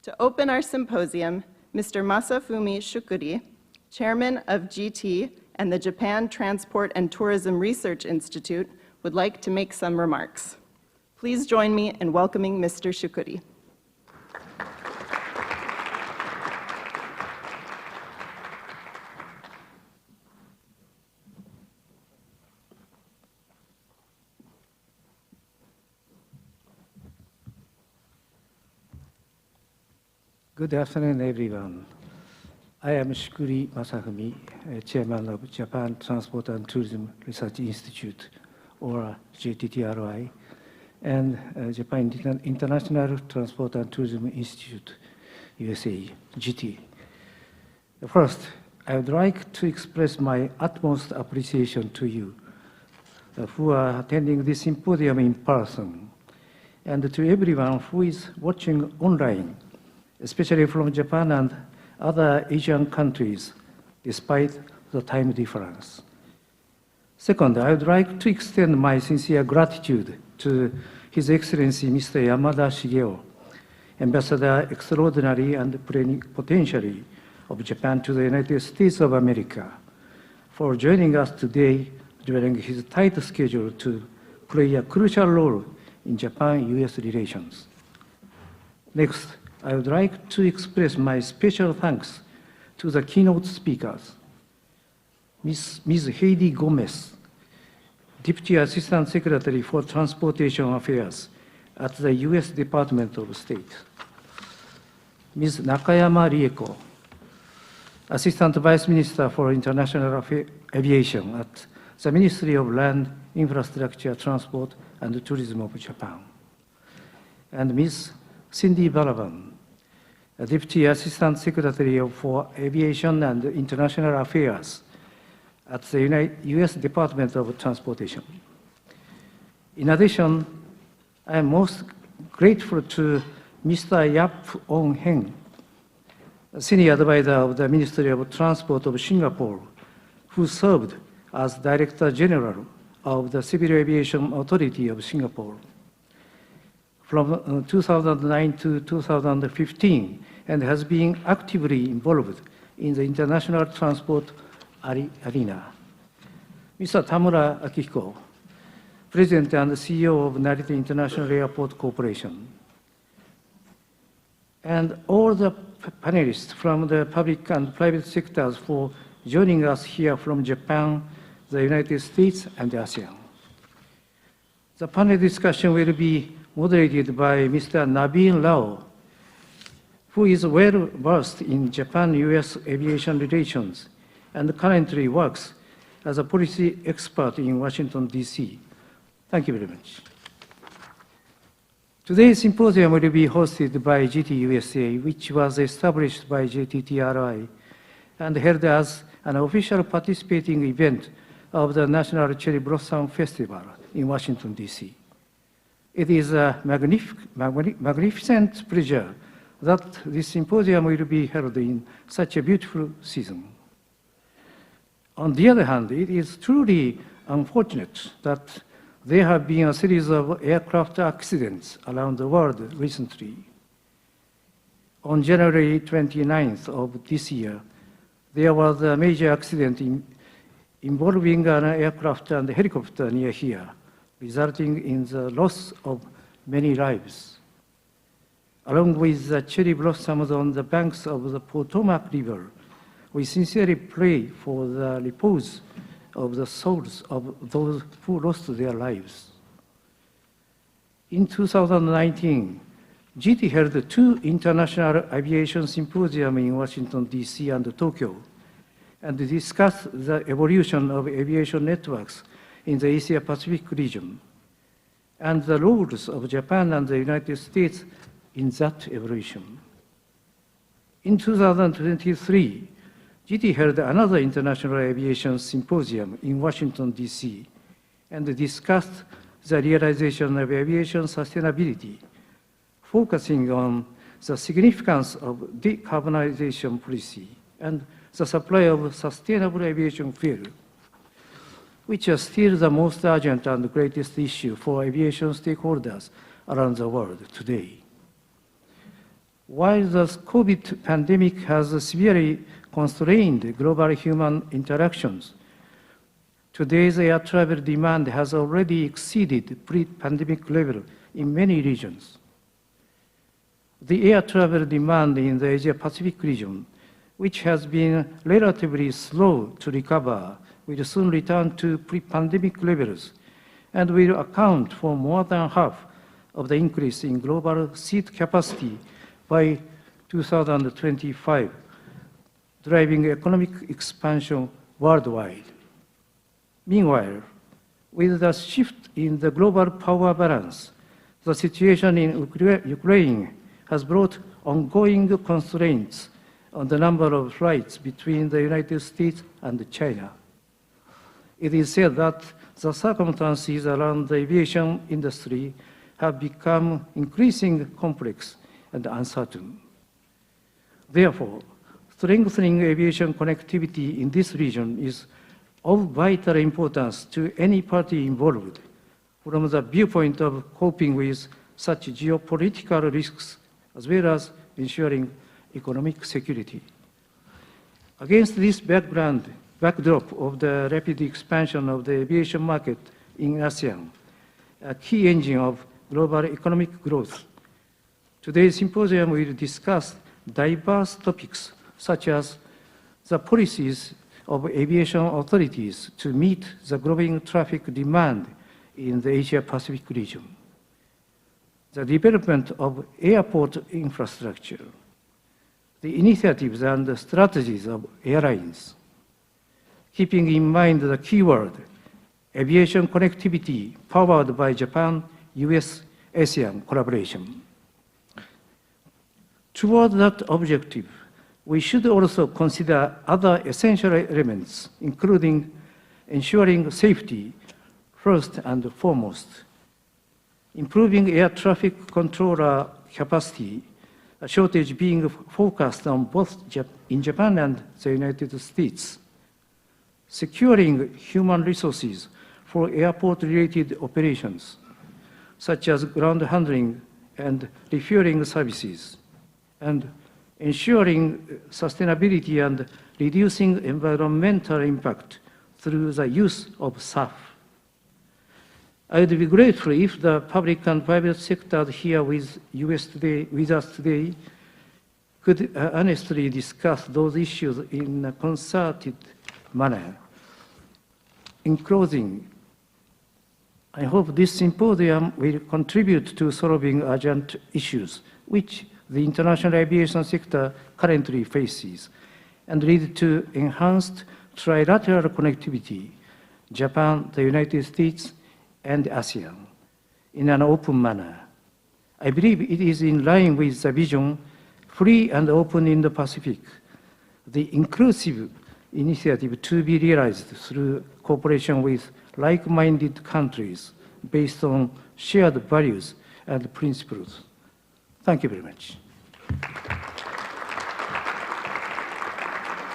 To open our symposium, Mr. Masafumi Shukuri, Chairman of JITTI and the Japan Transport and Tourism Research Institute, would like to make some remarks. Please join me in welcoming Mr. Shukuri. Good afternoon, everyone. I am Shukuri Masafumi, Chairman of Japan Transport and Tourism Research Institute, or JTTRI, and Japan International Transport and Tourism Institute, USA, JITTI. First, I would like to express my utmost appreciation to you who are attending this symposium in person, and to everyone who is watching online, especially from Japan and other Asian countries, despite the time difference. Second, I would like to extend my sincere gratitude to His Excellency Mr. Yamada Shigeo, Ambassador Extraordinary and Plenipotentiary of Japan to the United States of America, for joining us today during his tight schedule to play a crucial role in Japan-US relations. Next, I would like to express my special thanks to the keynote speakers, Ms. Heidi Gomez, Deputy Assistant Secretary for Transportation Affairs at the U.S. Department of State, Ms. Nakayama Rieko, Assistant Vice Minister for International Aviation at the Ministry of Land, Infrastructure, Transport, and Tourism of Japan, and Ms. Cindy Balaban, Deputy Assistant Secretary for Aviation and International Affairs at the U.S. Department of Transportation. In addition, I am most grateful to Mr. Yap On Heng, Senior Advisor of the Ministry of Transport of Singapore, who served as Director General of the Civil Aviation Authority of Singapore from 2009 to 2015, and has been actively involved in the international transport arena. Mr. Tamura Akihiko, President and CEO of Narita International Airport Corporation, and all the panelists from the public and private sectors for joining us here from Japan, the United States, and ASEAN. The panel discussion will be moderated by Mr. Naveen Rao, who is well-versed in Japan-US aviation relations and currently works as a policy expert in Washington, D.C. Thank you very much. Today's symposium will be hosted by JITTI USA, which was established by JTTRI and held as an official participating event of the National Cherry Blossom Festival in Washington, D.C. It is a magnificent pleasure that this symposium will be held in such a beautiful season. On the other hand, it is truly unfortunate that there have been a series of aircraft accidents around the world recently. On January 29th of this year, there was a major accident involving an aircraft and a helicopter near here, resulting in the loss of many lives. Along with the cherry blossoms on the banks of the Potomac River, we sincerely pray for the repose of the souls of those who lost their lives. In 2019, JITTI held 2 international aviation symposiums in Washington, D.C. and Tokyo, and discussed the evolution of aviation networks in the Asia-Pacific region, and the roles of Japan and the United States in that evolution. In 2023, JITTI held another International Aviation Symposium in Washington, D.C., and discussed the realization of aviation sustainability, focusing on the significance of decarbonization policy and the supply of sustainable aviation fuel, which are still the most urgent and greatest issue for aviation stakeholders around the world today. While the COVID pandemic has severely constrained global human interactions, today's air travel demand has already exceeded pre-pandemic level in many regions. The air travel demand in the Asia-Pacific region, which has been relatively slow to recover, will soon return to pre-pandemic levels and will account for more than half of the increase in global seat capacity by 2025, driving economic expansion worldwide. Meanwhile, with the shift in the global power balance, the situation in Ukraine has brought ongoing constraints on the number of flights between the United States and China. It is said that the circumstances around the aviation industry have become increasingly complex and uncertain. Therefore, strengthening aviation connectivity in this region is of vital importance to any party involved from the viewpoint of coping with such geopolitical risks as well as ensuring economic security. Against this backdrop of the rapid expansion of the aviation market in ASEAN, a key engine of global economic growth, today's symposium will discuss diverse topics such as the policies of aviation authorities to meet the growing traffic demand in the Asia-Pacific region, the development of airport infrastructure, the initiatives and the strategies of airlines, keeping in mind the keyword, aviation connectivity powered by Japan-US-ASEAN collaboration. Toward that objective, we should also consider other essential elements, including ensuring safety first and foremost, improving air traffic controller capacity, a shortage being focused on both in Japan and the United States, securing human resources for airport-related operations, such as ground handling and refueling services, and ensuring sustainability and reducing environmental impact through the use of SAF. I would be grateful if the public and private sector here with us today could honestly discuss those issues in a concerted manner. In closing, I hope this symposium will contribute to solving urgent issues which the international aviation sector currently faces and lead to enhanced trilateral connectivity, Japan, the United States, and ASEAN, in an open manner. I believe it is in line with the vision, free and open in the Pacific, the inclusive initiative to be realized through cooperation with like-minded countries based on shared values and principles. Thank you very much.